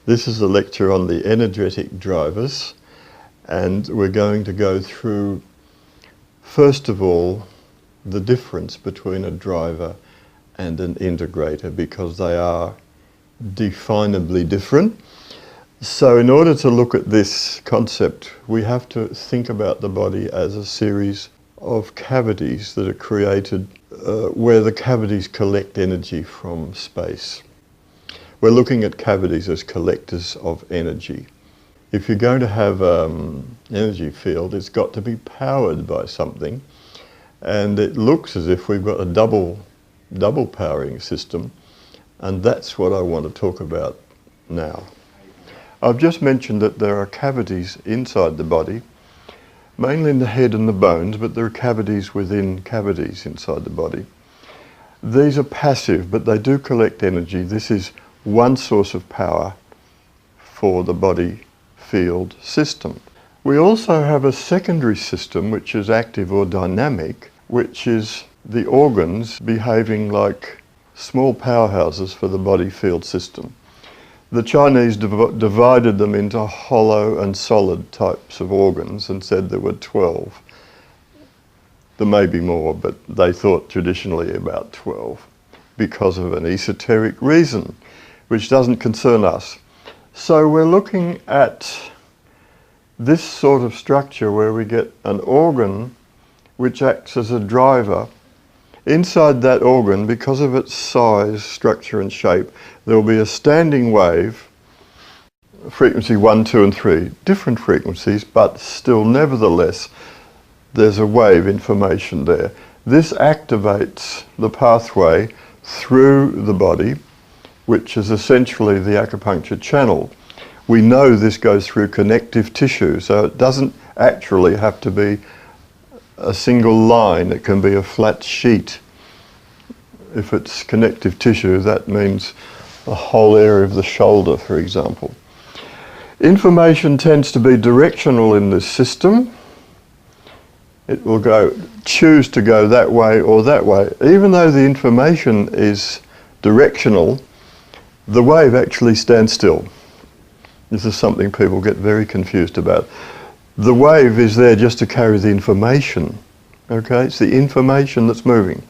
This is a lecture on the energetic drivers, and we're going to go through, first of all, the difference between a driver and an integrator, because they are definably different. So in order to look at this concept, we have to think about the body as a series of cavities that are created where the cavities collect energy from space. We're looking at cavities as collectors of energy. If you're going to have an energy field, it's got to be powered by something, and it looks as if we've got a double powering system, and that's what I want to talk about now. I've just mentioned that there are cavities inside the body, mainly in the head and the bones, but there are cavities within cavities inside the body. These are passive, but they do collect energy. This is one source of power for the body field system. We also have a secondary system which is active or dynamic, which is the organs behaving like small powerhouses for the body field system. The Chinese divided them into hollow and solid types of organs and said there were 12. There may be more, but they thought traditionally about 12 because of an esoteric reason, which doesn't concern us. So we're looking at this sort of structure where we get an organ which acts as a driver. Inside that organ, because of its size, structure and shape, there will be a standing wave, frequency 1, 2 and 3, different frequencies, but still nevertheless there's a wave information there. This activates the pathway through the body, which is essentially the acupuncture channel. We know this goes through connective tissue, so it doesn't actually have to be a single line. It can be a flat sheet. If it's connective tissue, that means a whole area of the shoulder, for example. Information tends to be directional in this system. It will choose to go that way or that way. Even though the information is directional, the wave actually stands still. This is something people get very confused about. The wave is there just to carry the information. Okay, it's the information that's moving.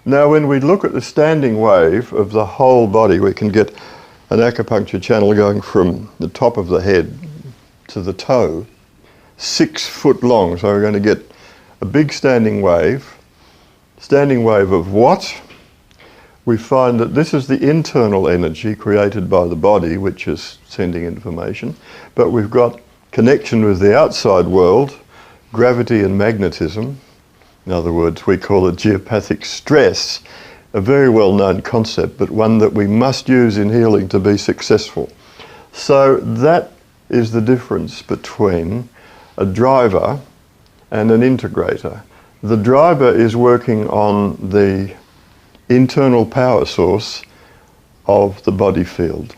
Now when we look at the standing wave of the whole body, we can get an acupuncture channel going from the top of the head to the toe, 6 foot long. So we're going to get a big standing wave. Standing wave of what? We find that this is the internal energy created by the body, which is sending information, but we've got connection with the outside world, gravity and magnetism. In other words, we call it geopathic stress, a very well-known concept, but one that we must use in healing to be successful. So that is the difference between a driver and an integrator. The driver is working on the internal power source of the body field.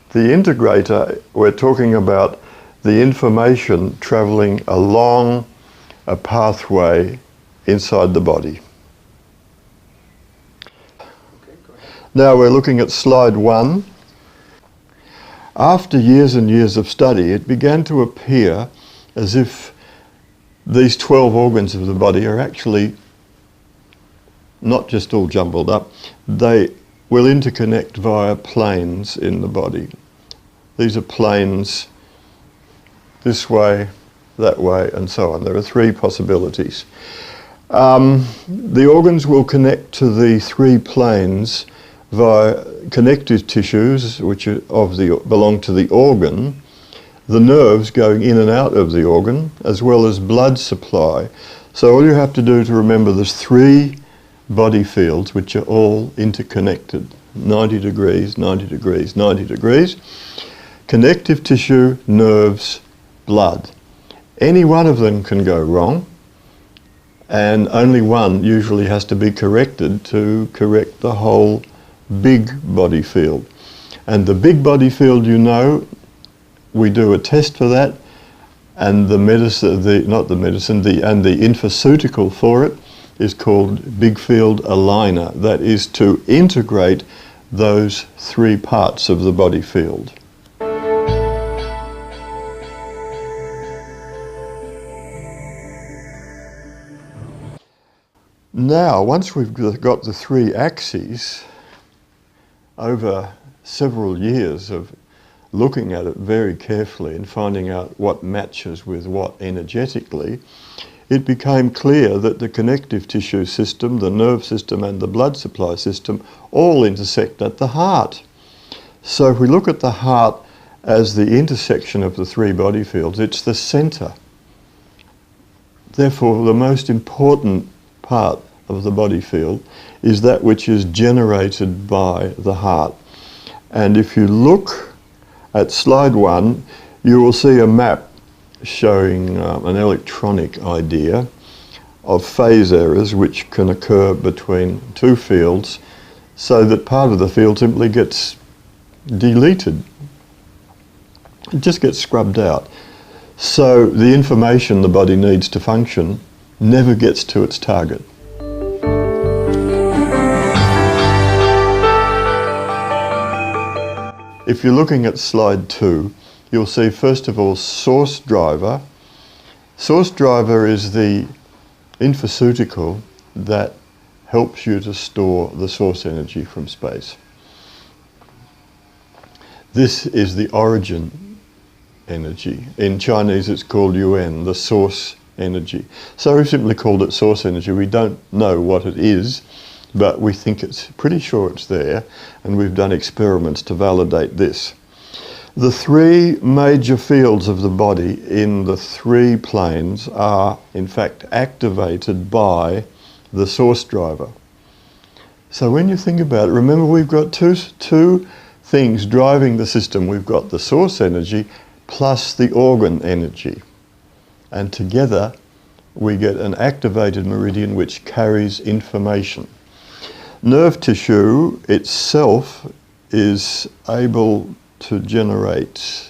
The integrator, we're talking about the information traveling along a pathway inside the body. Now we're looking at slide 1. After years and years of study, it began to appear as if these 12 organs of the body are actually not just all jumbled up. They will interconnect via planes in the body. These are planes this way, that way, and so on. There are 3 possibilities. The organs will connect to the 3 planes via connective tissues, which are belong to the organ, the nerves going in and out of the organ, as well as blood supply. So all you have to do to remember, there's 3 body fields which are all interconnected, 90 degrees, 90 degrees, 90 degrees. Connective tissue, nerves, blood. Any one of them can go wrong, and only one usually has to be corrected to correct the whole big body field. And the big body field, you know, we do a test for that, and the medicine, the infoceutical for it is called Big Field Aligner. That is to integrate those 3 parts of the body field. Now, once we've got the three axes, over several years of looking at it very carefully and finding out what matches with what energetically, it became clear that the connective tissue system, the nerve system and the blood supply system all intersect at the heart. So if we look at the heart as the intersection of the three body fields, it's the centre. Therefore, the most important part of the body field is that which is generated by the heart. And if you look at slide 1, you will see a map showing an electronic idea of phase errors which can occur between two fields, so that part of the field simply gets deleted. It just gets scrubbed out. So the information the body needs to function never gets to its target. If you're looking at slide 2, you'll see first of all source driver. Source driver is the infoceutical that helps you to store the source energy from space. This is the origin energy. In Chinese it's called yuan, the source energy. So we've simply called it source energy. We don't know what it is, but we think it's pretty sure it's there, and we've done experiments to validate this. The three major fields of the body in the three planes are in fact activated by the source driver. So when you think about it, remember we've got two things driving the system. We've got the source energy plus the organ energy, and together we get an activated meridian which carries information. Nerve tissue itself is able to generate,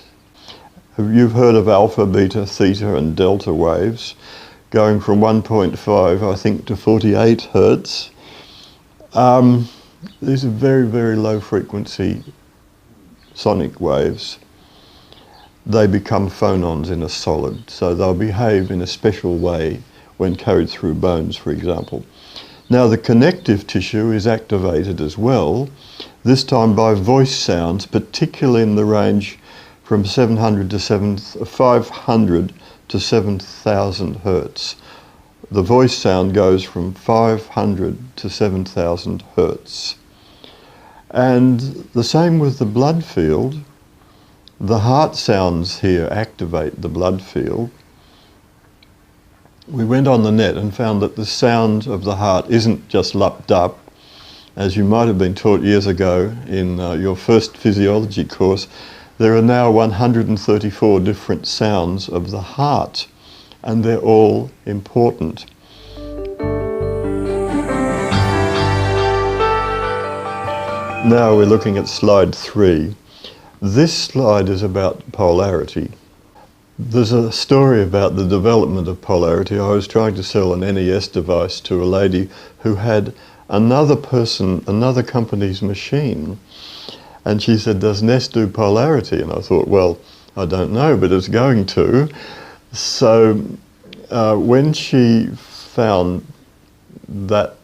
you've heard of alpha, beta, theta and delta waves going from 1.5 I think to 48 hertz. These are very, very low frequency sonic waves. They become phonons in a solid, so they'll behave in a special way when carried through bones, for example. Now the connective tissue is activated as well, this time by voice sounds, particularly in the range from 500 to 7,000 hertz. The voice sound goes from 500 to 7,000 hertz. And the same with the blood field. The heart sounds here activate the blood field. We went on the net and found that the sound of the heart isn't just lupped up, as you might have been taught years ago in your first physiology course. There are now 134 different sounds of the heart, and they're all important. Now we're looking at slide 3. This slide is about polarity. There's a story about the development of polarity. I was trying to sell an NES device to a lady who had another company's machine. And she said, "Does NES do polarity?" And I thought, well, I don't know, but it's going to. So when she found that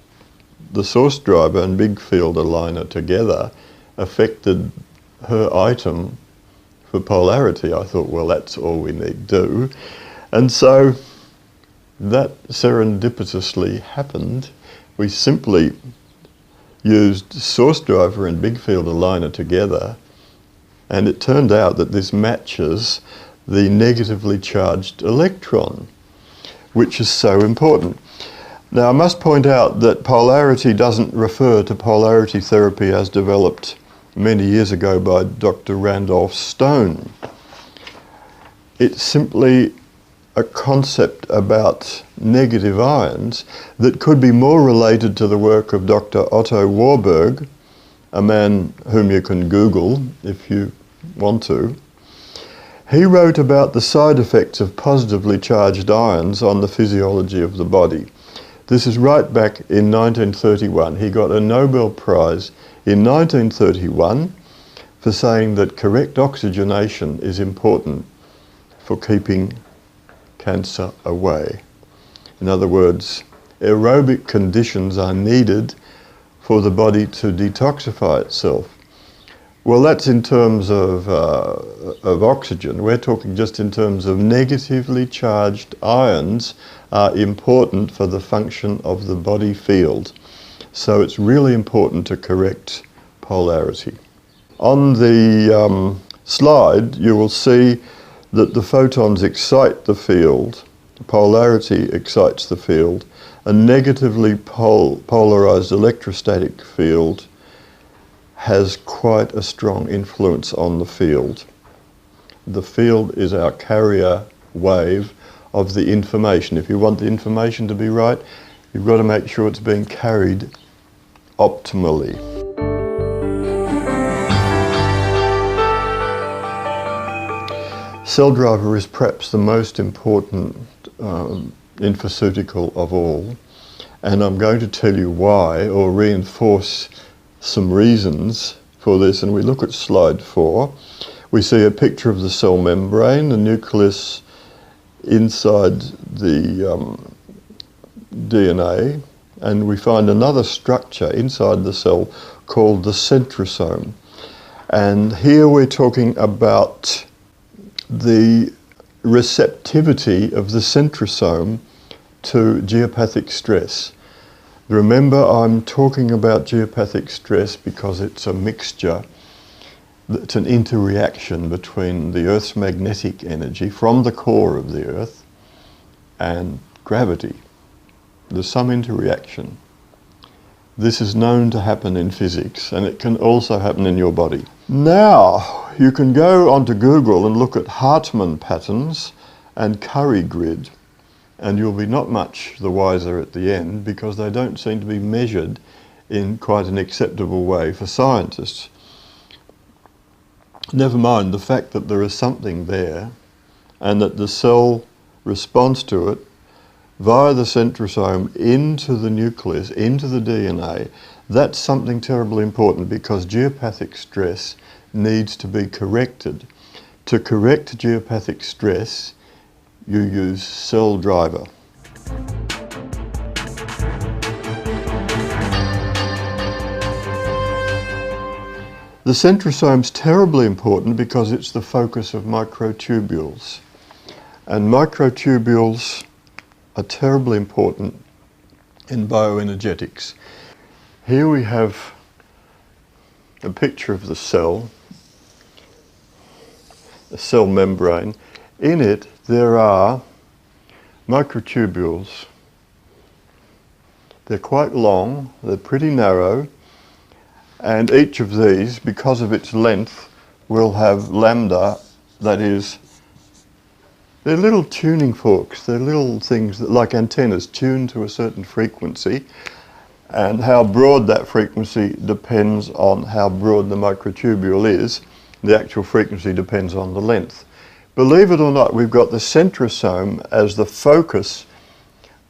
the source driver and big field aligner together affected her item for polarity, I thought, well, that's all we need to do. And so that serendipitously happened. We simply used source driver and big field aligner together, and it turned out that this matches the negatively charged electron, which is so important. Now I must point out that polarity doesn't refer to polarity therapy as developed many years ago by Dr. Randolph Stone. It's simply a concept about negative ions that could be more related to the work of Dr. Otto Warburg, a man whom you can Google if you want to. He wrote about the side effects of positively charged ions on the physiology of the body. This is right back in 1931. He got a Nobel Prize in 1931 for saying that correct oxygenation is important for keeping cancer away. In other words, aerobic conditions are needed for the body to detoxify itself. Well, that's in terms of oxygen. We're talking just in terms of negatively charged ions are important for the function of the body field. So it's really important to correct polarity. On the slide, you will see that the photons excite the field, polarity excites the field, a negatively polarized electrostatic field has quite a strong influence on the field. The field is our carrier wave of the information. If you want the information to be right, you've got to make sure it's being carried optimally. Cell driver is perhaps the most important infoceutical of all, and I'm going to tell you why, or reinforce some reasons for this. And we look at slide 4. We see a picture of the cell membrane, the nucleus inside the DNA, and we find another structure inside the cell called the centrosome. And here we're talking about the receptivity of the centrosome to geopathic stress. Remember, I'm talking about geopathic stress because it's a mixture, it's an interreaction between the Earth's magnetic energy from the core of the Earth and gravity. There's some interreaction. This is known to happen in physics, and it can also happen in your body. Now, you can go onto Google and look at Hartmann patterns and Curry grid, and you'll be not much the wiser at the end because they don't seem to be measured in quite an acceptable way for scientists. Never mind the fact that there is something there and that the cell responds to it via the centrosome into the nucleus, into the DNA. That's something terribly important because geopathic stress needs to be corrected. To correct geopathic stress, you use cell driver. The centrosome's terribly important because it's the focus of microtubules. And microtubules are terribly important in bioenergetics. Here we have a picture of the cell membrane. In it there are microtubules. They're quite long, they're pretty narrow, and each of these, because of its length, will have lambda, that is, they're little tuning forks, they're little things that, like antennas, tuned to a certain frequency, and how broad that frequency depends on how broad the microtubule is. The actual frequency depends on the length. Believe it or not, we've got the centrosome as the focus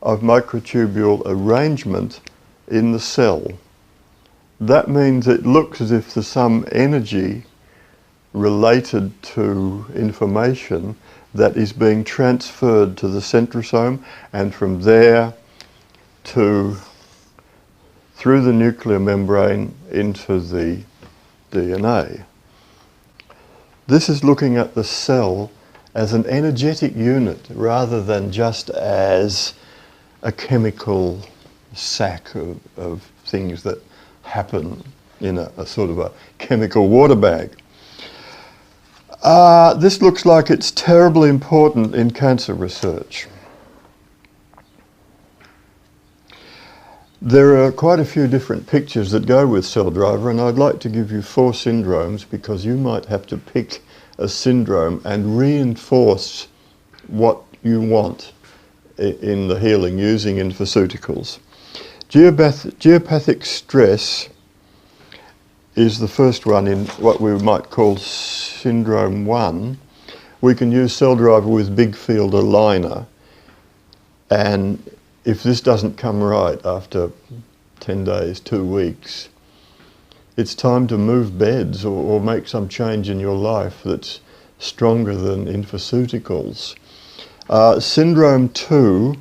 of microtubule arrangement in the cell. That means it looks as if there's some energy related to information that is being transferred to the centrosome, and from there through the nuclear membrane into the DNA. This is looking at the cell as an energetic unit rather than just as a chemical sack of things that happen in a sort of a chemical water bag. This looks like it's terribly important in cancer research. There are quite a few different pictures that go with cell driver, and I'd like to give you 4 syndromes because you might have to pick a syndrome and reinforce what you want in the healing using infoceuticals. Geopathic stress is the first one in what we might call syndrome 1. We can use cell driver with big field aligner, and if this doesn't come right after 10 days, 2 weeks, it's time to move beds or make some change in your life that's stronger than infoceuticals. Syndrome 2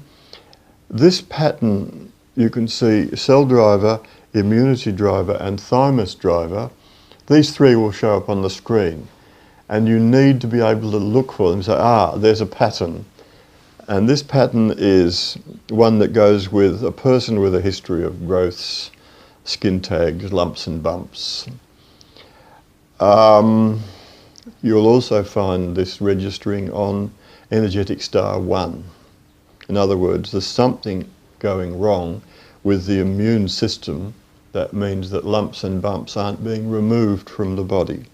This pattern, you can see cell driver, immunity driver and thymus driver. These three will show up on the screen, and you need to be able to look for them and say, there's a pattern. And this pattern is one that goes with a person with a history of growths, skin tags, lumps and bumps. You'll also find this registering on energetic star 1. In other words, there's something going wrong with the immune system. That means that lumps and bumps aren't being removed from the body.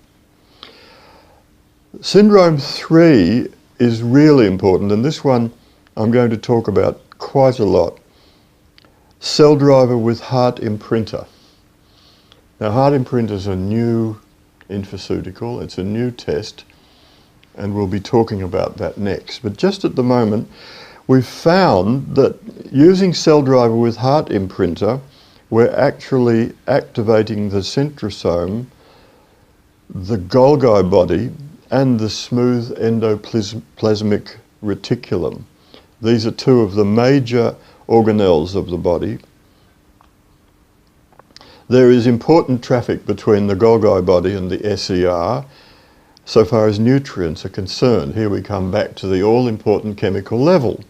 Syndrome 3 is really important, and this one I'm going to talk about quite a lot. Cell driver with heart imprinter. Now, heart imprinter is a new infoceutical, it's a new test, and we'll be talking about that next. But just at the moment, we've found that using cell driver with heart imprinter, we're actually activating the centrosome, the Golgi body, and the smooth endoplasmic reticulum. These are two of the major organelles of the body. There is important traffic between the Golgi body and the SER so far as nutrients are concerned. Here we come back to the all-important chemical level.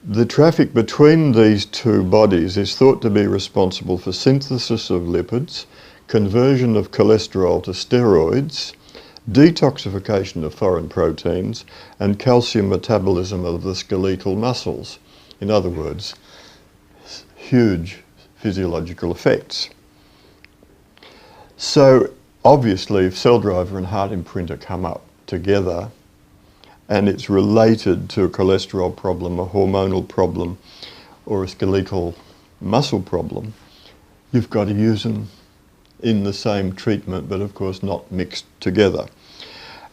The traffic between these two bodies is thought to be responsible for synthesis of lipids, conversion of cholesterol to steroids, detoxification of foreign proteins, and calcium metabolism of the skeletal muscles. In other words, huge physiological effects. So obviously, if cell driver and heart imprinter come up together, and it's related to a cholesterol problem, a hormonal problem, or a skeletal muscle problem, you've got to use them in the same treatment, but of course not mixed together.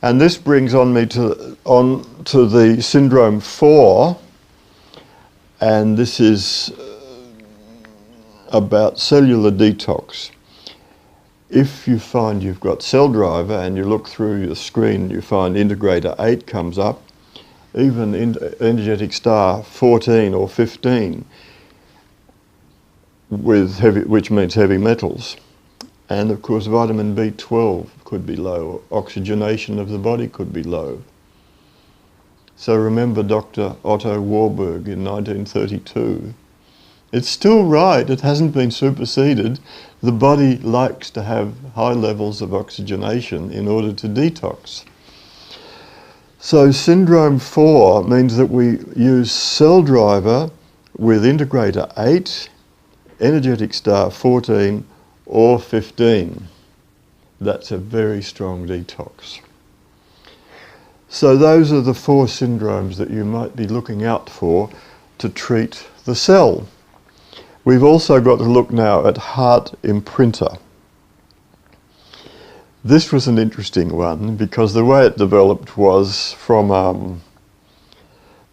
And this brings on to the syndrome 4, and this is about cellular detox. If you find you've got cell driver and you look through your screen, you find integrator 8 comes up, even energetic star 14 or 15, which means heavy metals. And of course vitamin B12 could be low, oxygenation of the body could be low. So remember Dr. Otto Warburg in 1932. It's still right, it hasn't been superseded. The body likes to have high levels of oxygenation in order to detox. So syndrome 4 means that we use cell driver with integrator 8, energetic star 14 or 15. That's a very strong detox. So those are the 4 syndromes that you might be looking out for to treat the cell. We've also got to look now at heart imprinter. This was an interesting one because the way it developed was from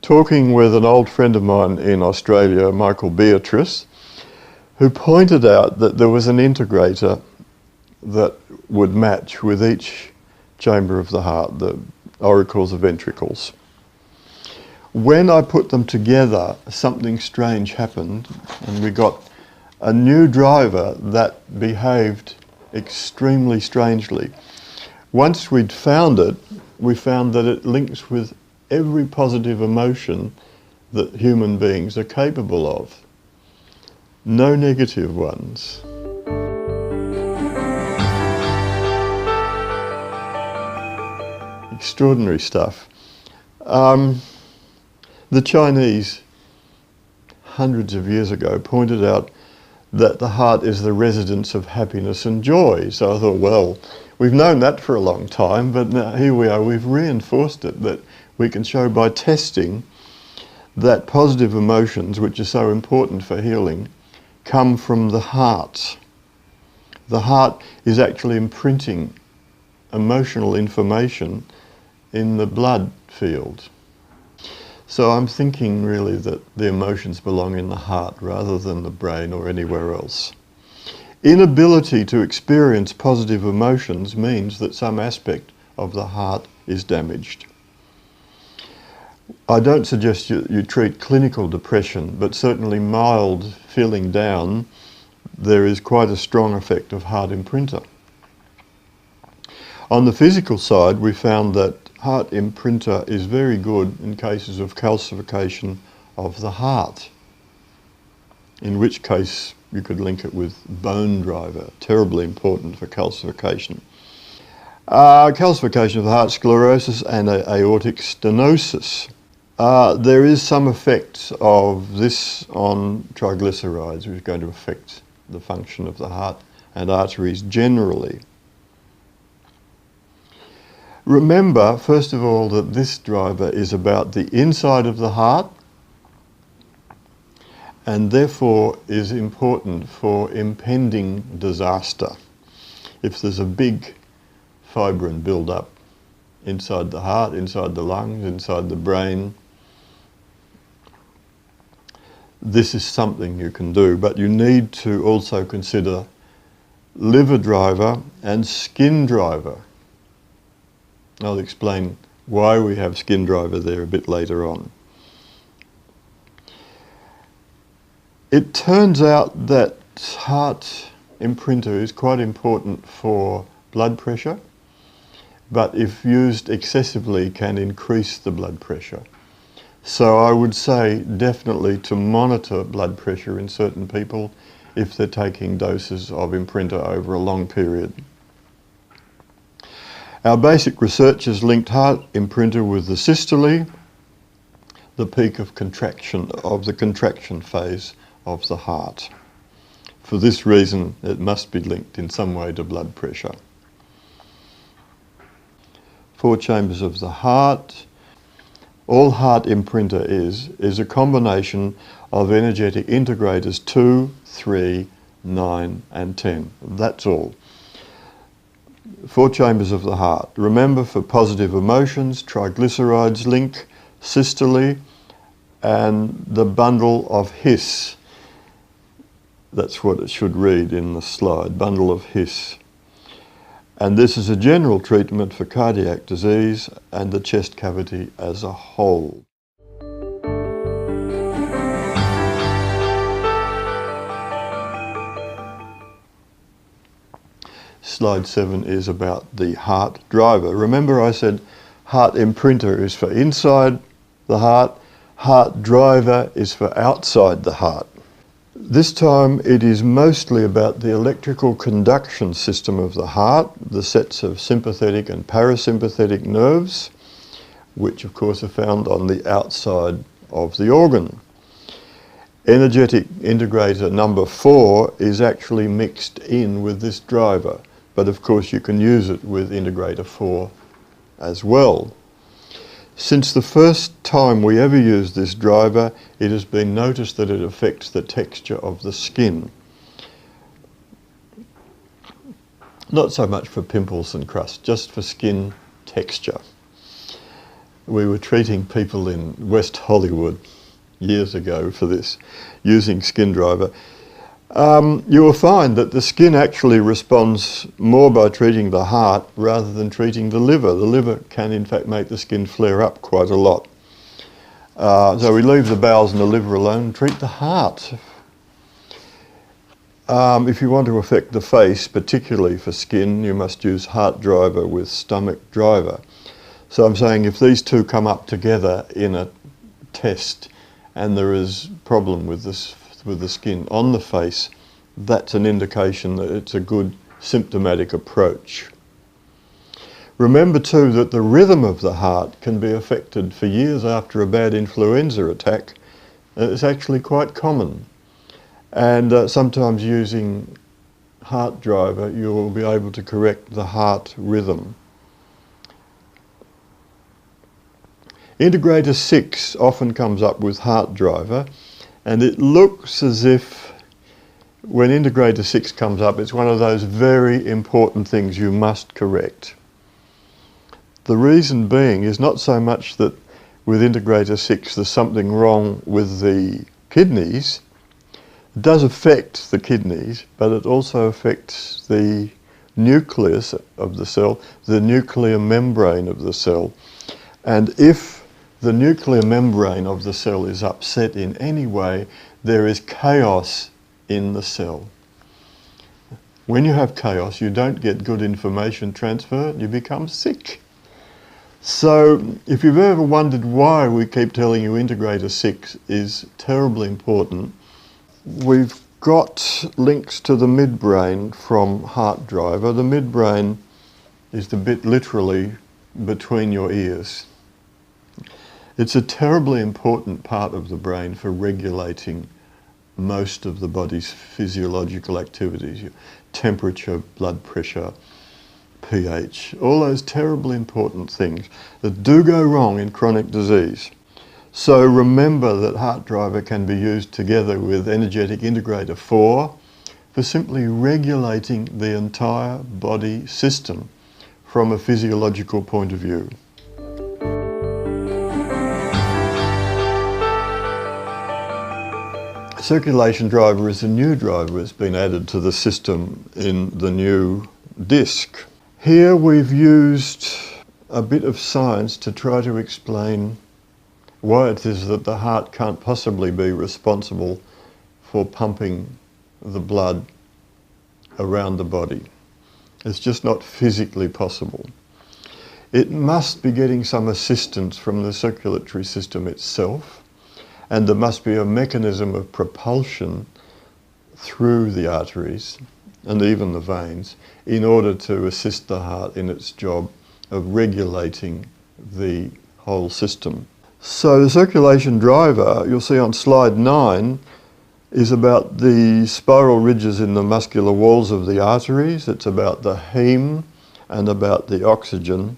talking with an old friend of mine in Australia, Michael Beatrice, who pointed out that there was an integrator that would match with each chamber of the heart, the auricles, the ventricles. When I put them together, something strange happened, and we got a new driver that behaved extremely strangely. Once we'd found it, we found that it links with every positive emotion that human beings are capable of. No negative ones. Extraordinary stuff. The Chinese, hundreds of years ago, pointed out that the heart is the residence of happiness and joy. So I thought, well, we've known that for a long time, but now here we are, we've reinforced it, that we can show by testing that positive emotions, which are so important for healing, come from the heart. The heart is actually imprinting emotional information in the blood field. So I'm thinking really that the emotions belong in the heart rather than the brain or anywhere else. Inability to experience positive emotions means that some aspect of the heart is damaged. I don't suggest you treat clinical depression, but certainly mild feeling down, there is quite a strong effect of heart imprinter. On the physical side, we found that heart imprinter is very good in cases of calcification of the heart, in which case you could link it with bone driver, terribly important for calcification. Calcification of the heart, sclerosis and aortic stenosis. There is some effect of this on triglycerides, which is going to affect the function of the heart and arteries generally. Remember, first of all, that this driver is about the inside of the heart and therefore is important for impending disaster. If there's a big fibrin build-up inside the heart, inside the lungs, inside the brain, this is something you can do, but you need to also consider liver driver and skin driver. I'll explain why we have skin driver there a bit later on. It turns out that heart imprinter is quite important for blood pressure, but if used excessively can increase the blood pressure. So I would say definitely to monitor blood pressure in certain people if they're taking doses of imprinter over a long period. Our basic research has linked heart imprinter with the systole, the peak of contraction, of the contraction phase of the heart. For this reason, it must be linked in some way to blood pressure. 4 chambers of the heart. All heart imprinter is a combination of energetic integrators 2, 3, 9 and 10. That's all. 4 chambers of the heart. Remember, for positive emotions, triglycerides link, systole, and the bundle of His. That's what it should read in the slide, bundle of His. And this is a general treatment for cardiac disease and the chest cavity as a whole. Slide 7 is about the heart driver. Remember I said heart imprinter is for inside the heart, heart driver is for outside the heart. This time it is mostly about the electrical conduction system of the heart, the sets of sympathetic and parasympathetic nerves, which of course are found on the outside of the organ. Energetic integrator number 4 is actually mixed in with this driver, but of course you can use it with integrator 4 as well. Since the first time we ever used this driver, it has been noticed that it affects the texture of the skin. Not so much for pimples and crust, just for skin texture. We were treating people in West Hollywood years ago for this, using skin driver. You will find that the skin actually responds more by treating the heart rather than treating the liver. The liver can in fact make the skin flare up quite a lot. So we leave the bowels and the liver alone and treat the heart. If you want to affect the face, particularly for skin, you must use heart driver with stomach driver. So I'm saying if these two come up together in a test and there is problem with this, with the skin on the face, that's an indication that it's a good symptomatic approach. Remember too that the rhythm of the heart can be affected for years after a bad influenza attack. It's actually quite common, and sometimes using heart driver you will be able to correct the heart rhythm. Integrator 6 often comes up with heart driver, and it looks as if when integrator 6 comes up, it's one of those very important things you must correct. The reason being is not so much that with integrator 6 there's something wrong with the kidneys. It does affect the kidneys, but it also affects the nucleus of the cell, the nuclear membrane of the cell. And if the nuclear membrane of the cell is upset in any way, there is chaos in the cell. When you have chaos, you don't get good information transfer, you become sick. So if you've ever wondered why we keep telling you integrator 6 is terribly important, we've got links to the midbrain from heart driver. The midbrain is the bit literally between your ears. It's a terribly important part of the brain for regulating most of the body's physiological activities, your temperature, blood pressure, pH, all those terribly important things that do go wrong in chronic disease. So remember that heart driver can be used together with energetic integrator 4 for simply regulating the entire body system from a physiological point of view. Circulation driver is a new driver that's been added to the system in the new disc. Here we've used a bit of science to try to explain why it is that the heart can't possibly be responsible for pumping the blood around the body. It's just not physically possible. It must be getting some assistance from the circulatory system itself, and there must be a mechanism of propulsion through the arteries and even the veins in order to assist the heart in its job of regulating the whole system. So the circulation driver, you'll see on slide 9, is about the spiral ridges in the muscular walls of the arteries. It's about the heme and about the oxygen,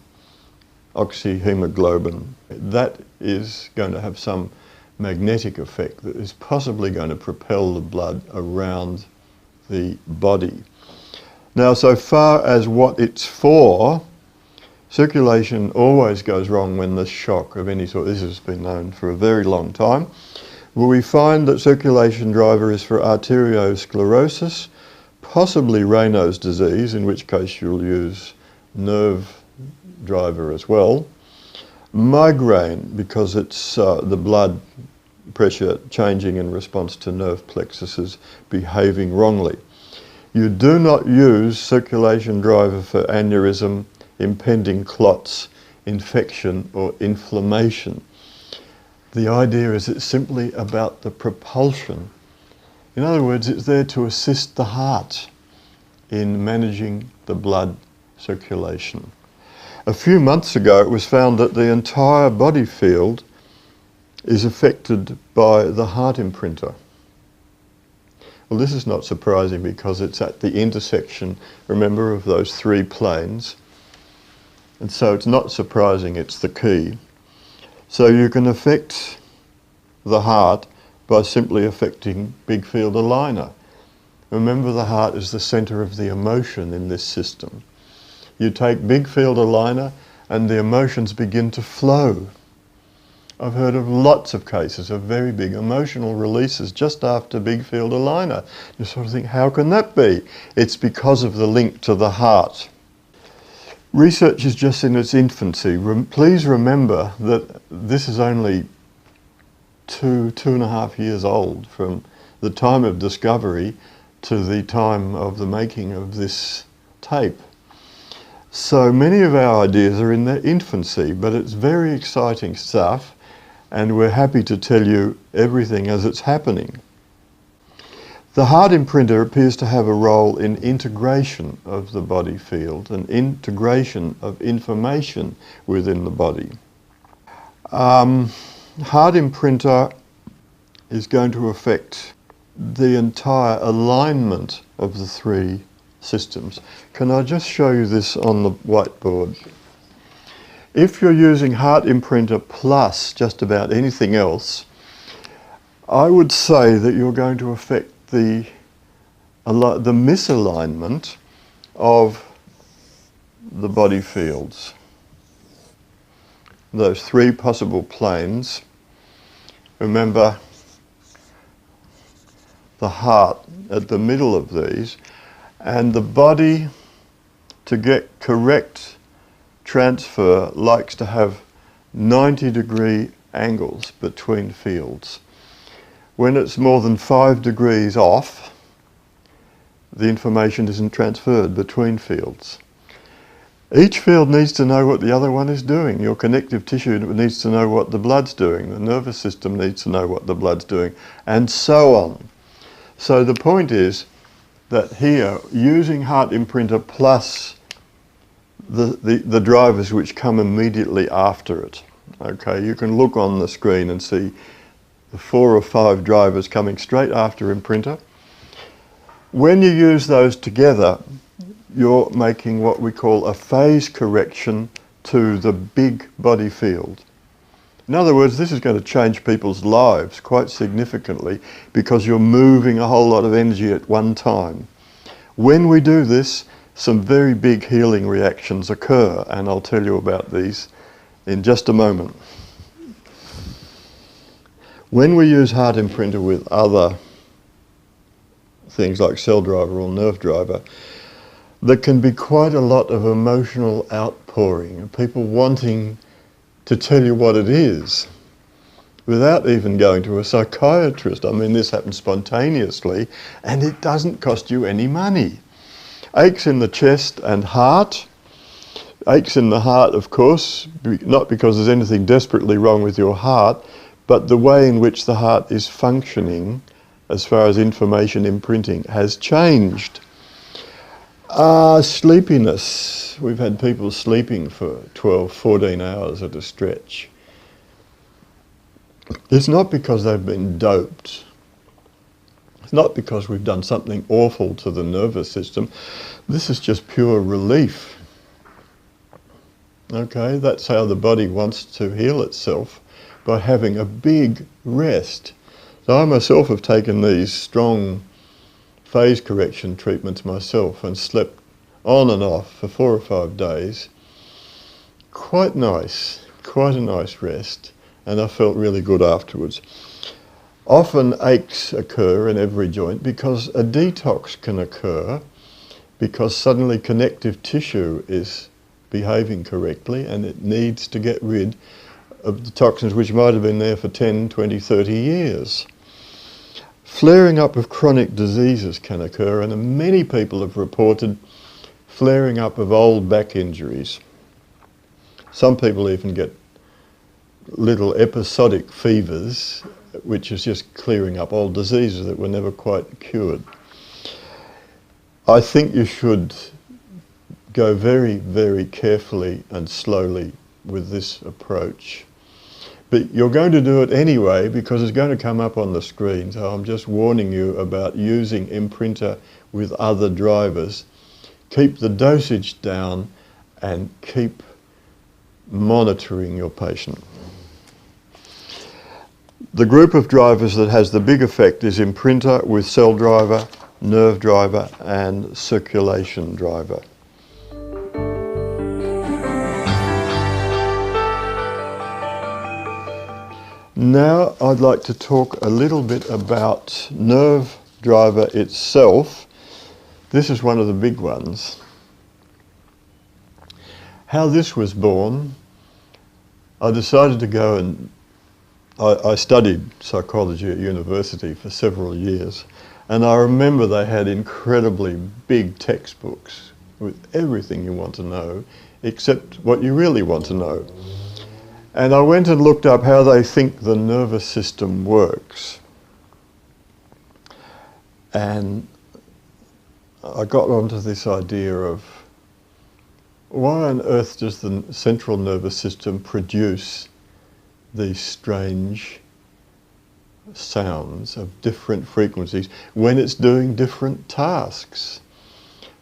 oxyhemoglobin. That is going to have some magnetic effect that is possibly going to propel the blood around the body. Now, so far as what it's for, circulation always goes wrong when there's shock of any sort. This has been known for a very long time. Well, we find that circulation driver is for arteriosclerosis, possibly Raynaud's disease, in which case you'll use nerve driver as well. Migraine, because it's the blood pressure changing in response to nerve plexuses behaving wrongly. You do not use circulation driver for aneurysm, impending clots, infection or inflammation. The idea is it's simply about the propulsion. In other words, it's there to assist the heart in managing the blood circulation. A few months ago it was found that the entire body field is affected by the heart imprinter. Well, this is not surprising because it's at the intersection, remember, of those 3 planes. And so it's not surprising it's the key. So you can affect the heart by simply affecting big field aligner. Remember, the heart is the center of the emotion in this system. You take big field aligner and the emotions begin to flow. I've heard of lots of cases of very big emotional releases just after big field aligner. You sort of think, how can that be? It's because of the link to the heart. Research is just in its infancy. Please remember that this is only 2.5 years old from the time of discovery to the time of the making of this tape. So many of our ideas are in their infancy, but it's very exciting stuff, and we're happy to tell you everything as it's happening. The heart imprinter appears to have a role in integration of the body field and integration of information within the body. Heart imprinter is going to affect the entire alignment of the 3 systems. Can I just show you this on the whiteboard? If you're using heart imprinter plus just about anything else, I would say that you're going to affect the misalignment of the body fields. Those 3 possible planes. Remember, the heart at the middle of these, and the body, to get correct transfer, likes to have 90-degree angles between fields. When it's more than 5 degrees off, the information isn't transferred between fields. Each field needs to know what the other one is doing. Your connective tissue needs to know what the blood's doing. The nervous system needs to know what the blood's doing, and so on. So the point is that here, using heart imprinter plus the drivers which come immediately after it. Okay, you can look on the screen and see the 4 or 5 drivers coming straight after imprinter. When you use those together, you're making what we call a phase correction to the big body field. In other words, this is going to change people's lives quite significantly because you're moving a whole lot of energy at one time. When we do this, some very big healing reactions occur, and I'll tell you about these in just a moment. When we use heart imprinter with other things like cell driver or nerve driver, there can be quite a lot of emotional outpouring and people wanting to tell you what it is without even going to a psychiatrist. I mean, this happens spontaneously and it doesn't cost you any money. Aches in the chest and heart. Aches in the heart, of course, not because there's anything desperately wrong with your heart, but the way in which the heart is functioning as far as information imprinting has changed. Sleepiness. We've had people sleeping for 12, 14 hours at a stretch. It's not because they've been doped. It's not because we've done something awful to the nervous system. This is just pure relief. Okay, that's how the body wants to heal itself, by having a big rest. So I myself have taken these strong phase correction treatments myself and slept on and off for 4 or 5 days. Quite nice, quite a nice rest, and I felt really good afterwards. Often aches occur in every joint because a detox can occur because suddenly connective tissue is behaving correctly and it needs to get rid of the toxins which might have been there for 10, 20, 30 years. Flaring up of chronic diseases can occur, and many people have reported flaring up of old back injuries. Some people even get little episodic fevers, which is just clearing up old diseases that were never quite cured. I think you should go very, very carefully and slowly with this approach. But you're going to do it anyway because it's going to come up on the screen, so I'm just warning you about using imprinter with other drivers. Keep the dosage down and keep monitoring your patient. The group of drivers that has the big effect is imprinter with cell driver, nerve driver and circulation driver. Now I'd like to talk a little bit about nerve driver itself. This is one of the big ones. How this was born, I decided to go and I studied psychology at university for several years, and I remember they had incredibly big textbooks with everything you want to know except what you really want to know. And I went and looked up how they think the nervous system works. And I got onto this idea of why on earth does the central nervous system produce these strange sounds of different frequencies when it's doing different tasks?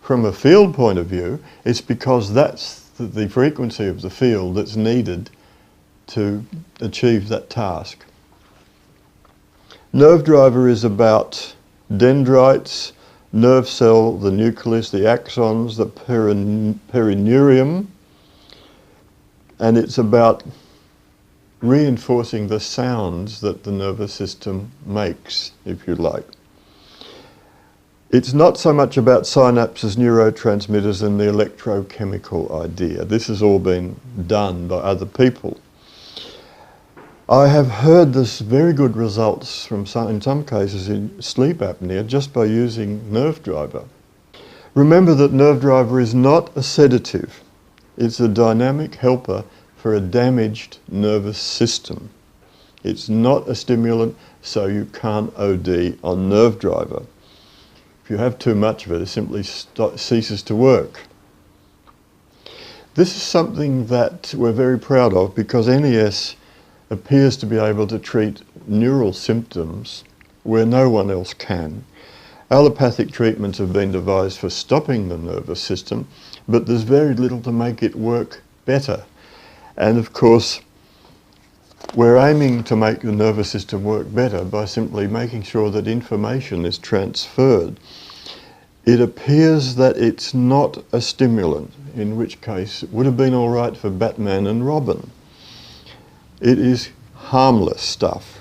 From a field point of view, it's because that's the frequency of the field that's needed to achieve that task. Nerve driver is about dendrites, nerve cell, the nucleus, the axons, the perineurium, and it's about reinforcing the sounds that the nervous system makes, if you like. It's not so much about synapses, neurotransmitters and the electrochemical idea. This has all been done by other people. I have heard this very good results from in some cases in sleep apnea just by using nerve driver. Remember that nerve driver is not a sedative. It's a dynamic helper for a damaged nervous system. It's not a stimulant, so you can't OD on nerve driver. If you have too much of it, it simply ceases to work. This is something that we're very proud of because NES appears to be able to treat neural symptoms where no one else can. Allopathic treatments have been devised for stopping the nervous system, but there's very little to make it work better. And of course, we're aiming to make the nervous system work better by simply making sure that information is transferred. It appears that it's not a stimulant, in which case it would have been all right for Batman and Robin. It is harmless stuff.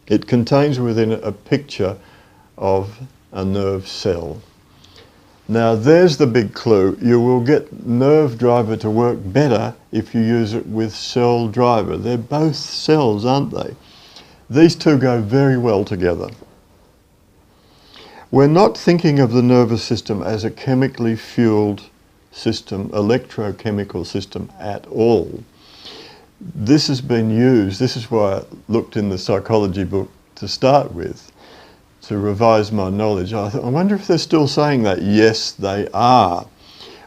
It contains within it a picture of a nerve cell. Now there's the big clue. You will get nerve driver to work better if you use it with cell driver. They're both cells, aren't they? These two go very well together. We're not thinking of the nervous system as a chemically fueled system, electrochemical system at all. This has been used, this is why I looked in the psychology book to start with, to revise my knowledge. I thought, I wonder if they're still saying that. Yes, they are.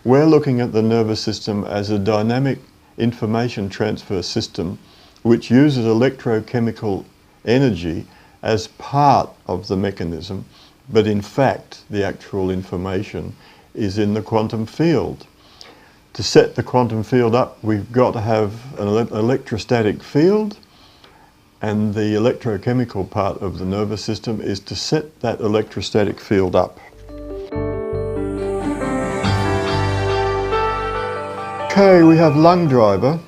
We're looking at the nervous system as a dynamic information transfer system which uses electrochemical energy as part of the mechanism, but in fact the actual information is in the quantum field. To set the quantum field up, we've got to have an electrostatic field, and the electrochemical part of the nervous system is to set that electrostatic field up. Okay, we have lung driver.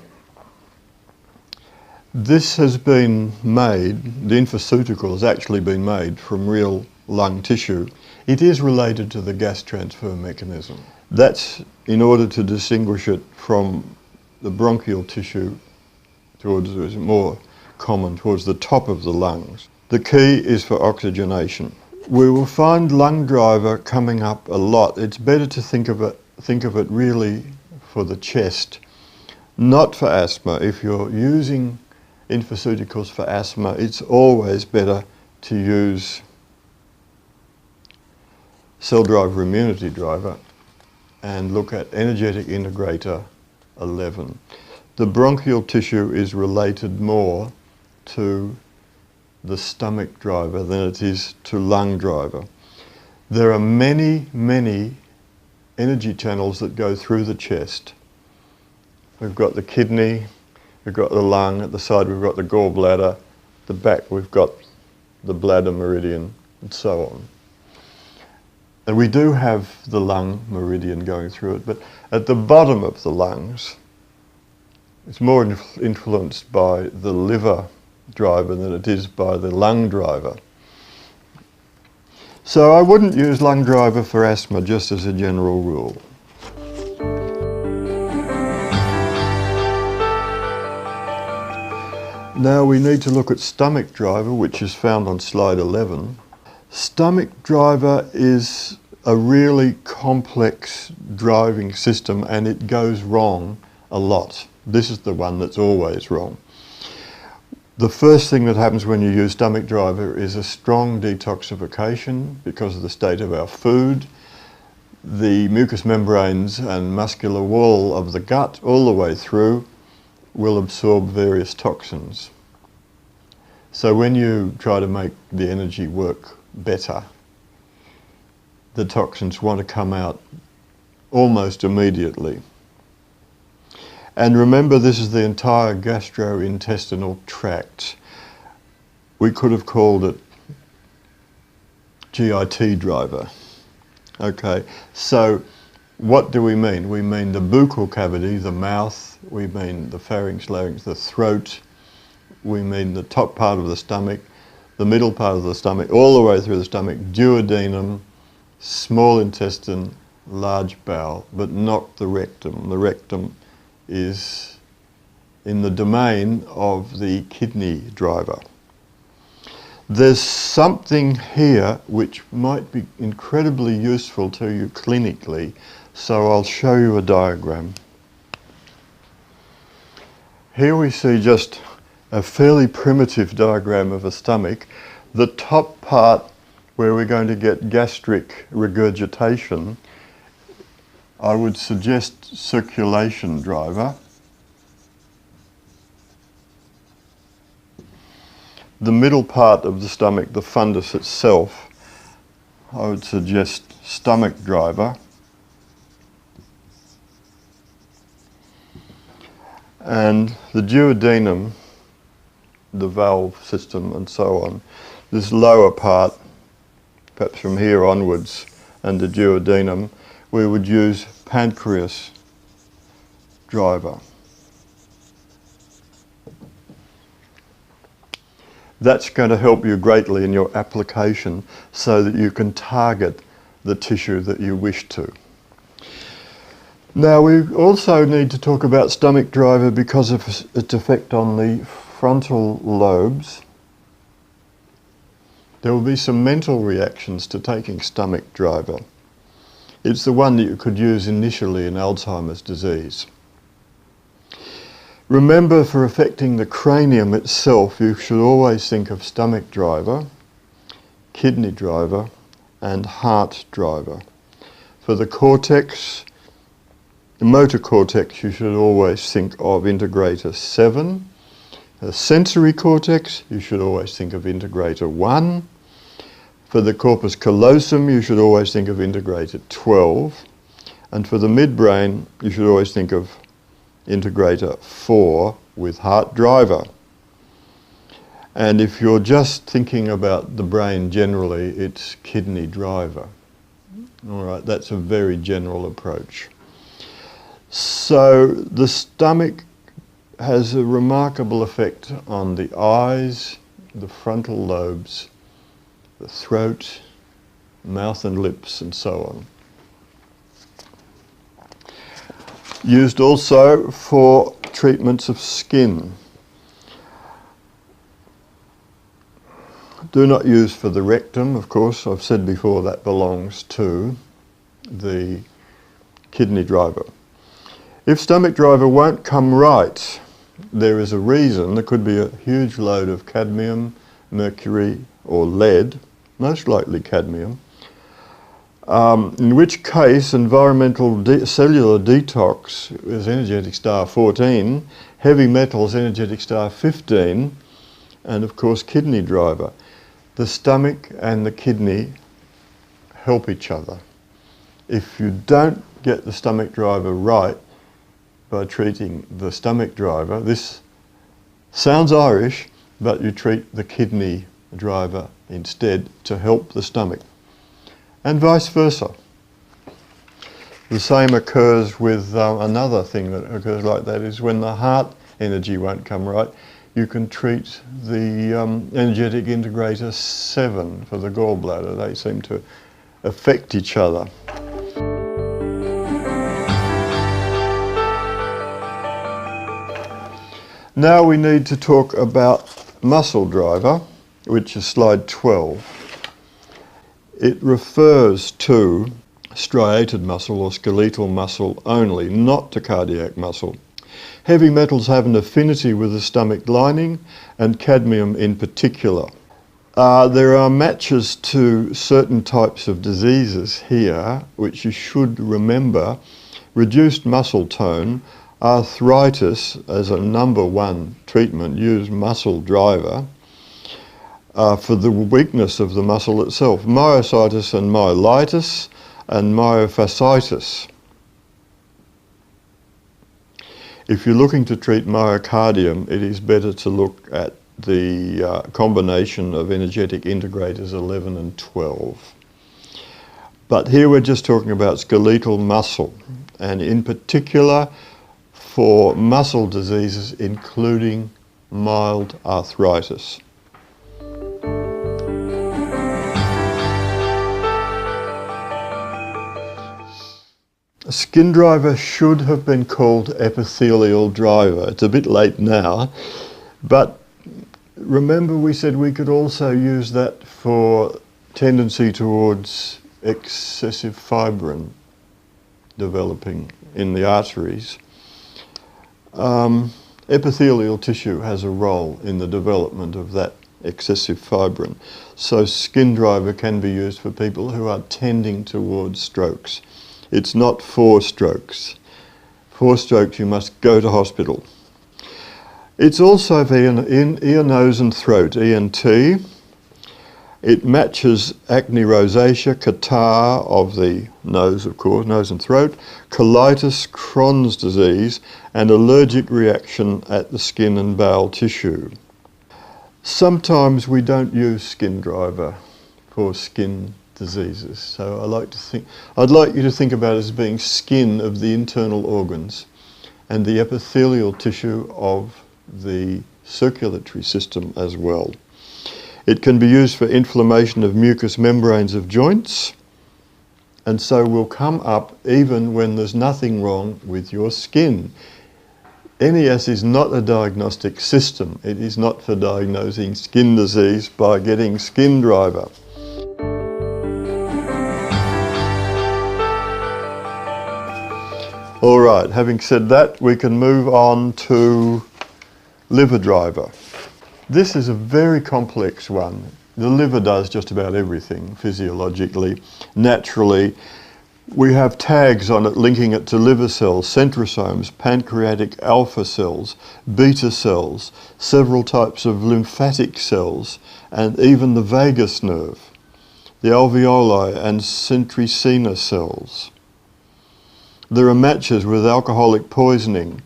This has been made, the infoceutical has actually been made from real lung tissue. It is related to the gas transfer mechanism. That's in order to distinguish it from the bronchial tissue towards more common towards the top of the lungs. The key is for oxygenation. We will find lung driver coming up a lot. It's better to think of it really for the chest, not for asthma. If you're using infoceuticals for asthma, it's always better to use cell driver immunity driver and look at energetic integrator 11. The bronchial tissue is related more to the stomach driver than it is to lung driver. There are many, many energy channels that go through the chest. We've got the kidney, we've got the lung, at the side we've got the gallbladder, the back we've got the bladder meridian, and so on. And we do have the lung meridian going through it, but at the bottom of the lungs, it's more influenced by the liver driver than it is by the lung driver. So I wouldn't use lung driver for asthma, just as a general rule. Now we need to look at stomach driver, which is found on slide 11. Stomach driver is a really complex driving system, and it goes wrong a lot. This is the one that's always wrong. The first thing that happens when you use stomach driver is a strong detoxification because of the state of our food. The mucous membranes and muscular wall of the gut all the way through will absorb various toxins. So when you try to make the energy work better, the toxins want to come out almost immediately. And remember, this is the entire gastrointestinal tract. We could have called it GIT driver. Okay, so what do we mean? We mean the buccal cavity, the mouth, we mean the pharynx, larynx, the throat, we mean the top part of the stomach, the middle part of the stomach, all the way through the stomach, duodenum, small intestine, large bowel, but not the rectum. The rectum is in the domain of the kidney driver. There's something here which might be incredibly useful to you clinically, so I'll show you a diagram. Here we see just a fairly primitive diagram of a stomach. The top part where we're going to get gastric regurgitation, I would suggest circulation driver. The middle part of the stomach, the fundus itself, I would suggest stomach driver. And the duodenum, the valve system and so on, this lower part, perhaps from here onwards, and the duodenum, we would use pancreas driver. That's going to help you greatly in your application so that you can target the tissue that you wish to. Now we also need to talk about stomach driver because of its effect on the frontal lobes. There will be some mental reactions to taking stomach driver. It's the one that you could use initially in Alzheimer's disease. Remember, for affecting the cranium itself, you should always think of stomach driver, kidney driver, and heart driver. For the cortex, the motor cortex, you should always think of integrator 7. The sensory cortex, you should always think of integrator 1. For the corpus callosum, you should always think of integrator 12. And for the midbrain, you should always think of integrator 4 with heart driver. And if you're just thinking about the brain generally, it's kidney driver. All right, that's a very general approach. So the stomach has a remarkable effect on the eyes, the frontal lobes, the throat, mouth and lips, and so on. Used also for treatments of skin. Do not use for the rectum, of course. I've said before that belongs to the kidney driver. If stomach driver won't come right, there is a reason. There could be a huge load of cadmium, mercury, or lead, most likely cadmium. In which case, environmental cellular detox is energetic star 14, heavy metals energetic star 15, and of course kidney driver. The stomach and the kidney help each other. If you don't get the stomach driver right by treating the stomach driver, this sounds Irish, but you treat the kidney driver instead to help the stomach. And vice versa. The same occurs with another thing that occurs like that is when the heart energy won't come right, you can treat the energetic integrator 7 for the gallbladder. They seem to affect each other. Now we need to talk about muscle driver, which is slide 12. It refers to striated muscle or skeletal muscle only, not to cardiac muscle. Heavy metals have an affinity with the stomach lining, and cadmium in particular. There are matches to certain types of diseases here, which you should remember. Reduced muscle tone, arthritis as a number one treatment, use muscle driver. For the weakness of the muscle itself, myositis and myelitis and myofasciitis. If you're looking to treat myocardium, it is better to look at the combination of energetic integrators 11 and 12. But here we're just talking about skeletal muscle, and in particular for muscle diseases including mild arthritis. A skin driver should have been called epithelial driver. It's a bit late now, but remember we said we could also use that for tendency towards excessive fibrin developing in the arteries. Epithelial tissue has a role in the development of that excessive fibrin. So skin driver can be used for people who are tending towards strokes. It's not for strokes. For strokes you must go to hospital. It's also for ear, nose and throat, ENT. It matches acne rosacea, catarrh of the nose, of course, nose and throat, colitis, Crohn's disease, and allergic reaction at the skin and bowel tissue. Sometimes we don't use skin driver for skin diseases, so I'd like you to think about it as being skin of the internal organs and the epithelial tissue of the circulatory system as well. It can be used for inflammation of mucous membranes of joints, and so will come up even when there's nothing wrong with your skin. NES is not a diagnostic system. It is not for diagnosing skin disease by getting skin driver. All right, having said that, we can move on to liver driver. This is a very complex one. The liver does just about everything physiologically, naturally. We have tags on it linking it to liver cells, centrosomes, pancreatic alpha cells, beta cells, several types of lymphatic cells, and even the vagus nerve, the alveoli and centricina cells. There are matches with alcoholic poisoning,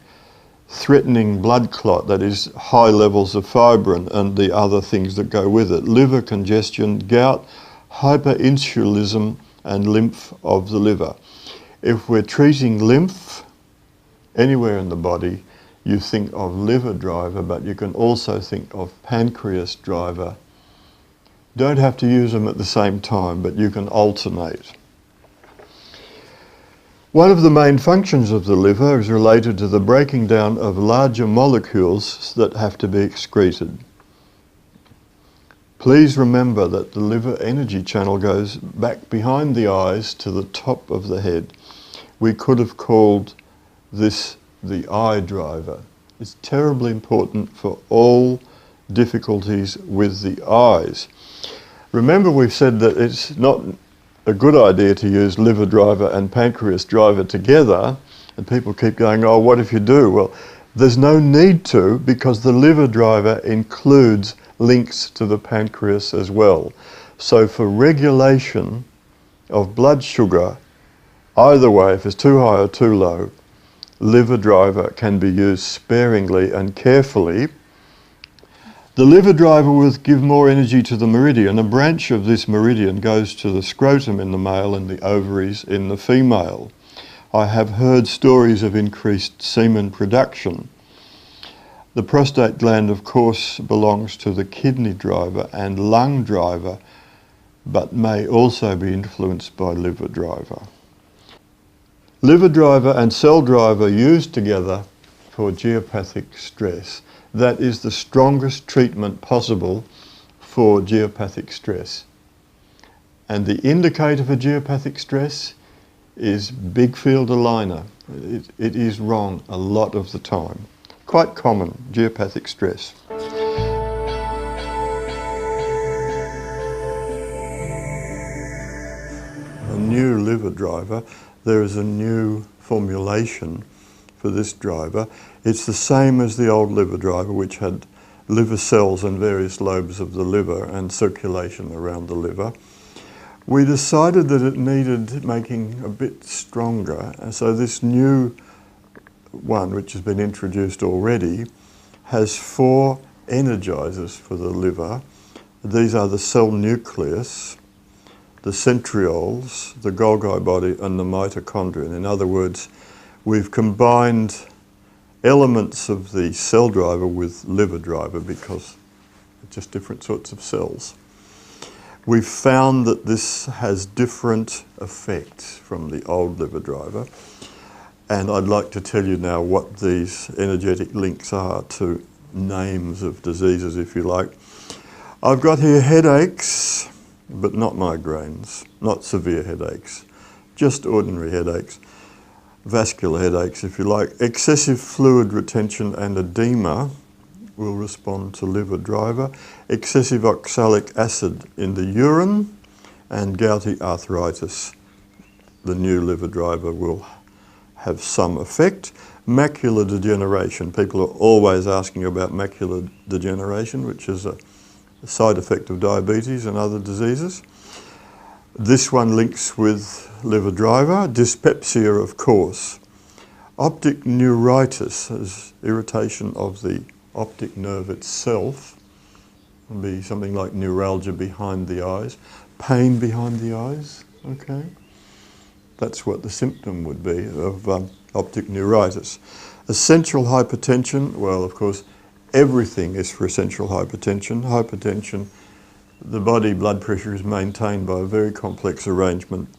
threatening blood clot, that is high levels of fibrin and the other things that go with it, liver congestion, gout, hyperinsulinism and lymph of the liver. If we're treating lymph anywhere in the body, you think of liver driver, but you can also think of pancreas driver. Don't have to use them at the same time, but you can alternate. One of the main functions of the liver is related to the breaking down of larger molecules that have to be excreted. Please remember that the liver energy channel goes back behind the eyes to the top of the head. We could have called this the eye driver. It's terribly important for all difficulties with the eyes. Remember, we've said that it's not a good idea to use liver driver and pancreas driver together, and people keep going, oh, what if you do? Well, there's no need to, because the liver driver includes links to the pancreas as well. So for regulation of blood sugar, either way, if it's too high or too low, liver driver can be used sparingly and carefully. The liver driver will give more energy to the meridian. A branch of this meridian goes to the scrotum in the male and the ovaries in the female. I have heard stories of increased semen production. The prostate gland, of course, belongs to the kidney driver and lung driver, but may also be influenced by liver driver. Liver driver and cell driver used together for geopathic stress. That is the strongest treatment possible for geopathic stress. And the indicator for geopathic stress is big field aligner. It is wrong a lot of the time. Quite common, geopathic stress. A new liver driver, there is a new formulation for this driver. It's the same as the old liver driver, which had liver cells and various lobes of the liver and circulation around the liver. We decided that it needed making a bit stronger, and so this new one, which has been introduced already, has 4 energizers for the liver. These are the cell nucleus, the centrioles, the Golgi body, and the mitochondrion. In other words, we've combined elements of the cell driver with liver driver because it's just different sorts of cells. We've found that this has different effects from the old liver driver, and I'd like to tell you now what these energetic links are to names of diseases, if you like. I've got here headaches, but not migraines, not severe headaches, just ordinary headaches, vascular headaches, if you like. Excessive fluid retention and edema will respond to liver driver. Excessive oxalic acid in the urine and gouty arthritis, the new liver driver, will have some effect. Macular degeneration. People are always asking about macular degeneration, which is a side effect of diabetes and other diseases. This one links with liver driver. Dyspepsia, of course. Optic neuritis is irritation of the optic nerve itself. It will be something like neuralgia behind the eyes. Pain behind the eyes, okay? That's what the symptom would be of optic neuritis. Essential hypertension, well, of course, everything is for essential hypertension. Hypertension, the body blood pressure is maintained by a very complex arrangement.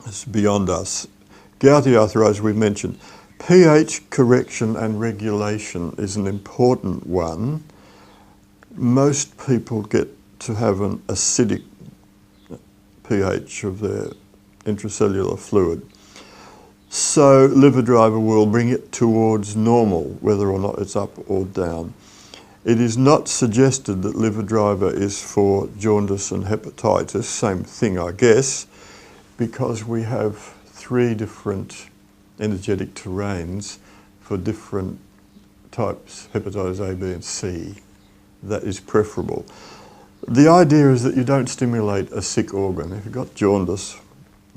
It's beyond us. Gouty arthritis we've mentioned. pH correction and regulation is an important one. Most people get to have an acidic pH of their intracellular fluid. So liver driver will bring it towards normal, whether or not it's up or down. It is not suggested that liver driver is for jaundice and hepatitis, same thing I guess, because we have 3 different energetic terrains for different types, hepatitis A, B and C. That is preferable. The idea is that you don't stimulate a sick organ. If you've got jaundice,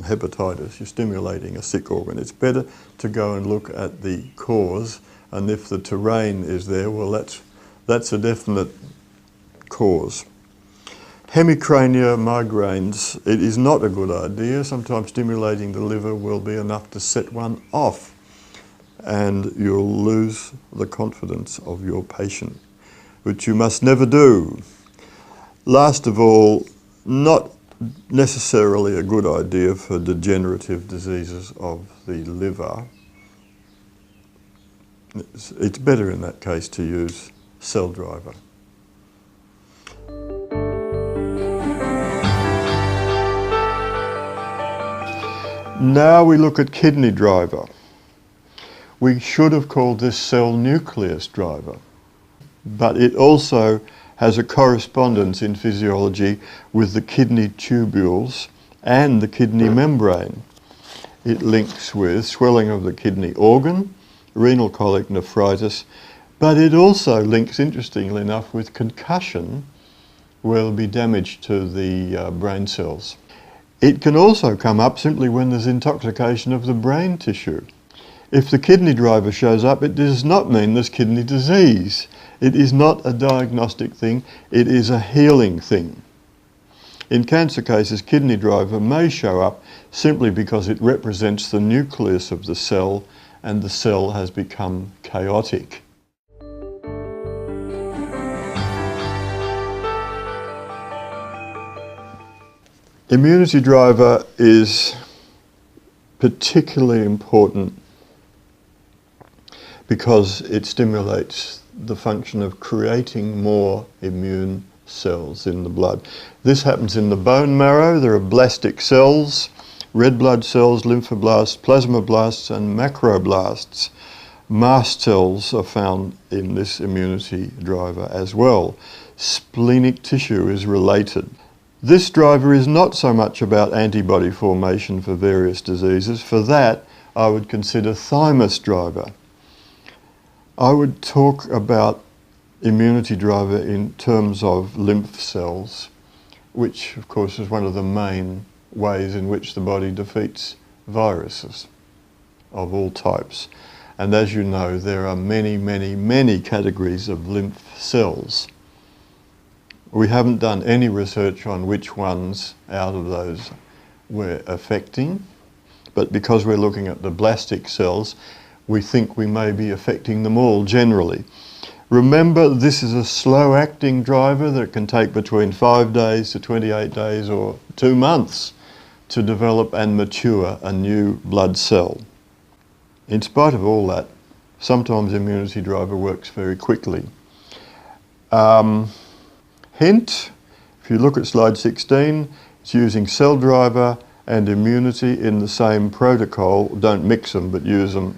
hepatitis, you're stimulating a sick organ. It's better to go and look at the cause, and if the terrain is there, well, that's a definite cause. Hemicrania, migraines, it is not a good idea. Sometimes stimulating the liver will be enough to set one off, and you'll lose the confidence of your patient, which you must never do. Last of all, not necessarily a good idea for degenerative diseases of the liver. It's better in that case to use cell driver. Now we look at kidney driver. We should have called this cell nucleus driver, but it also has a correspondence in physiology with the kidney tubules and the kidney membrane. It links with swelling of the kidney organ, renal colic, nephritis, but it also links, interestingly enough, with concussion, where there will be damage to the brain cells. It can also come up simply when there's intoxication of the brain tissue. If the kidney driver shows up, it does not mean there's kidney disease. It is not a diagnostic thing, it is a healing thing. In cancer cases, kidney driver may show up simply because it represents the nucleus of the cell and the cell has become chaotic. Immunity driver is particularly important because it stimulates the function of creating more immune cells in the blood. This happens in the bone marrow. There are blastic cells, red blood cells, lymphoblasts, plasmablasts and macroblasts. Mast cells are found in this immunity driver as well. Splenic tissue is related. This driver is not so much about antibody formation for various diseases. For that, I would consider Thymus driver. I would talk about immunity driver in terms of lymph cells, which of course is one of the main ways in which the body defeats viruses of all types. And as you know, there are many, many, many categories of lymph cells. We haven't done any research on which ones out of those we're affecting, but because we're looking at the blastic cells, we think we may be affecting them all generally. Remember, this is a slow-acting driver that can take between 5 days to 28 days or 2 months to develop and mature a new blood cell. In spite of all that, sometimes immunity driver works very quickly. Hint, if you look at slide 16, it's using cell driver and immunity in the same protocol. Don't mix them, but use them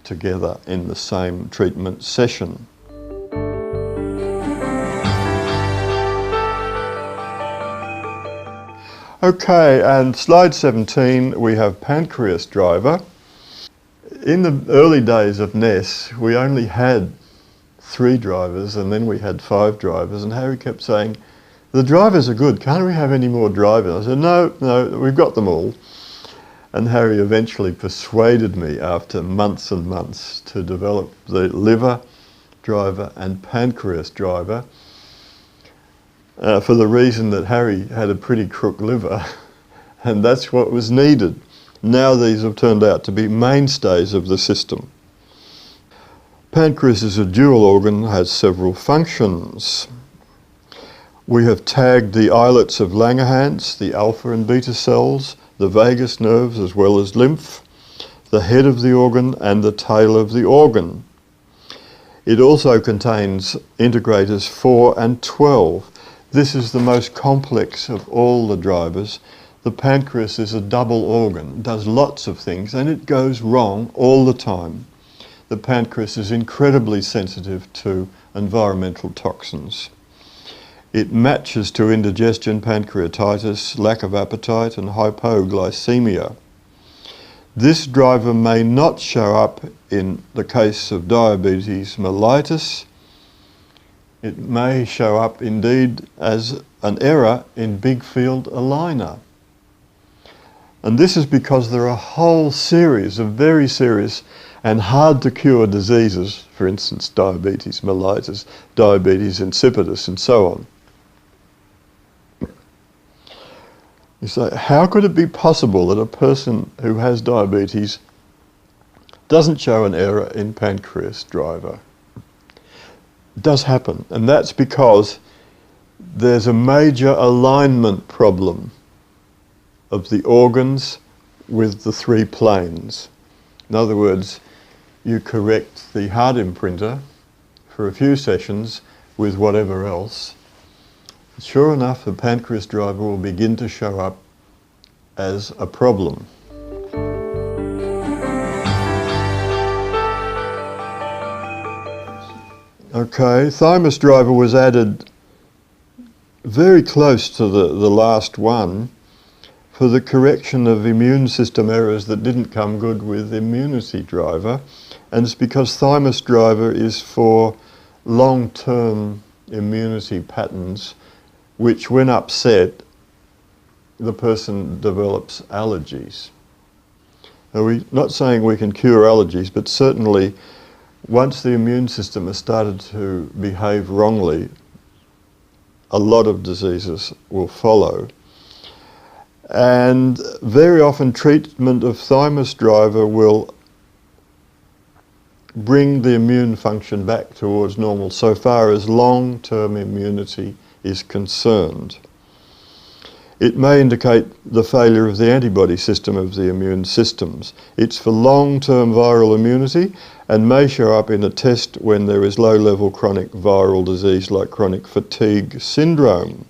together in the same treatment session. Okay, and slide 17, we have Pancreas driver. In the early days of NES, we only had 3 drivers, and then we had 5 drivers, and Harry kept saying, the drivers are good, can't we have any more drivers? I said, no, we've got them all. And Harry eventually persuaded me after months and months to develop the liver driver and pancreas driver, for the reason that Harry had a pretty crook liver, and that's what was needed. Now these have turned out to be mainstays of the system. Pancreas is a dual organ, has several functions. We have tagged the islets of Langerhans, the alpha and beta cells, the vagus nerves as well as lymph, the head of the organ and the tail of the organ. It also contains integrators 4 and 12. This is the most complex of all the drivers. The pancreas is a double organ, does lots of things, and it goes wrong all the time. The pancreas is incredibly sensitive to environmental toxins. It matches to indigestion, pancreatitis, lack of appetite, and hypoglycemia. This driver may not show up in the case of diabetes mellitus. It may show up indeed as an error in big field aligner. And this is because there are a whole series of very serious and hard to cure diseases, for instance diabetes mellitus, diabetes insipidus and so on. You say, how could it be possible that a person who has diabetes doesn't show an error in pancreas driver? It does happen, and that's because there's a major alignment problem of the organs with the 3 planes. In other words, you correct the heart imprinter for a few sessions with whatever else. Sure enough, the pancreas driver will begin to show up as a problem. Okay, Thymus driver was added very close to the last one for the correction of immune system errors that didn't come good with immunity driver, and it's because Thymus driver is for long-term immunity patterns which, when upset, the person develops allergies. Now, we're not saying we can cure allergies, but certainly once the immune system has started to behave wrongly, a lot of diseases will follow. And very often treatment of Thymus driver will bring the immune function back towards normal so far as long-term immunity is concerned. It may indicate the failure of the antibody system of the immune systems. It's for long-term viral immunity and may show up in a test when there is low-level chronic viral disease like chronic fatigue syndrome.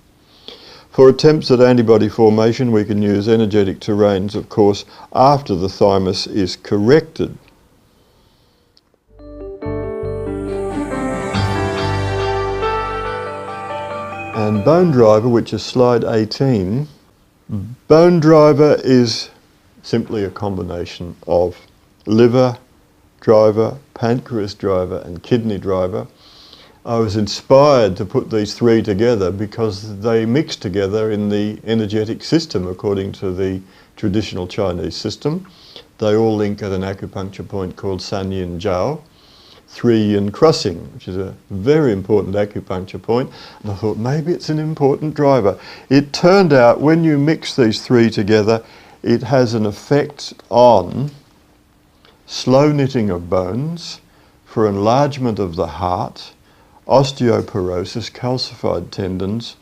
For attempts at antibody formation, we can use energetic terrains, of course, after the thymus is corrected. And bone driver, which is slide 18, bone driver is simply a combination of liver driver, pancreas driver and kidney driver. I was inspired to put these 3 together because they mix together in the energetic system according to the traditional Chinese system. They all link at an acupuncture point called San Yin Jiao, 3-yin crossing, which is a very important acupuncture point, and I thought maybe it's an important driver. It turned out when you mix these 3 together, it has an effect on slow knitting of bones, for enlargement of the heart, osteoporosis, calcified tendons,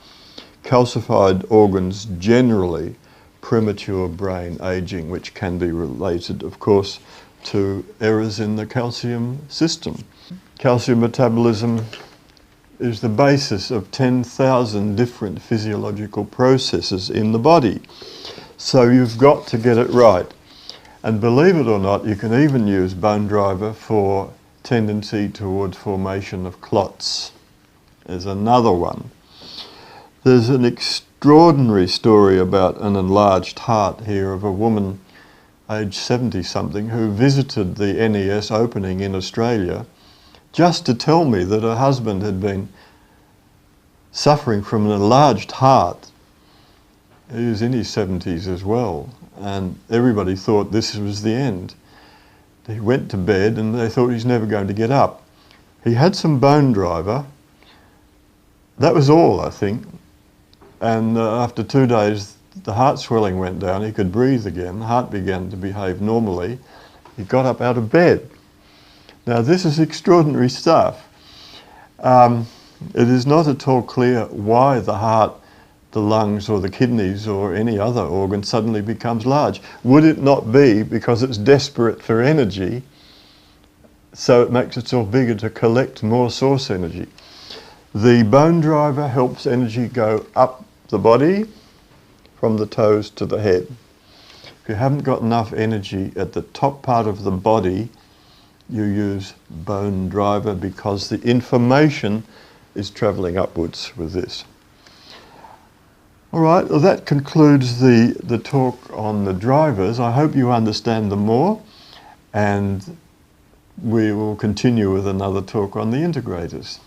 calcified organs generally, premature brain aging, which can be related, of course, to errors in the calcium system. Calcium metabolism is the basis of 10,000 different physiological processes in the body. So you've got to get it right. And believe it or not, you can even use bone driver for tendency towards formation of clots. There's another one. There's an extraordinary story about an enlarged heart here of a woman aged 70-something who visited the NES opening in Australia just to tell me that her husband had been suffering from an enlarged heart. He was in his 70s as well, and everybody thought this was the end. He went to bed and they thought he's never going to get up. He had some bone driver. That was all, I think. And after 2 days, the heart swelling went down. He could breathe again. The heart began to behave normally. He got up out of bed. Now, this is extraordinary stuff. It is not at all clear why the heart, the lungs or the kidneys or any other organ suddenly becomes large. Would it not be because it's desperate for energy, so it makes itself bigger to collect more source energy? The bone driver helps energy go up the body from the toes to the head. If you haven't got enough energy at the top part of the body, you use bone driver because the information is travelling upwards with this. All right, well, that concludes the talk on the drivers. I hope you understand them more, and we will continue with another talk on the integrators.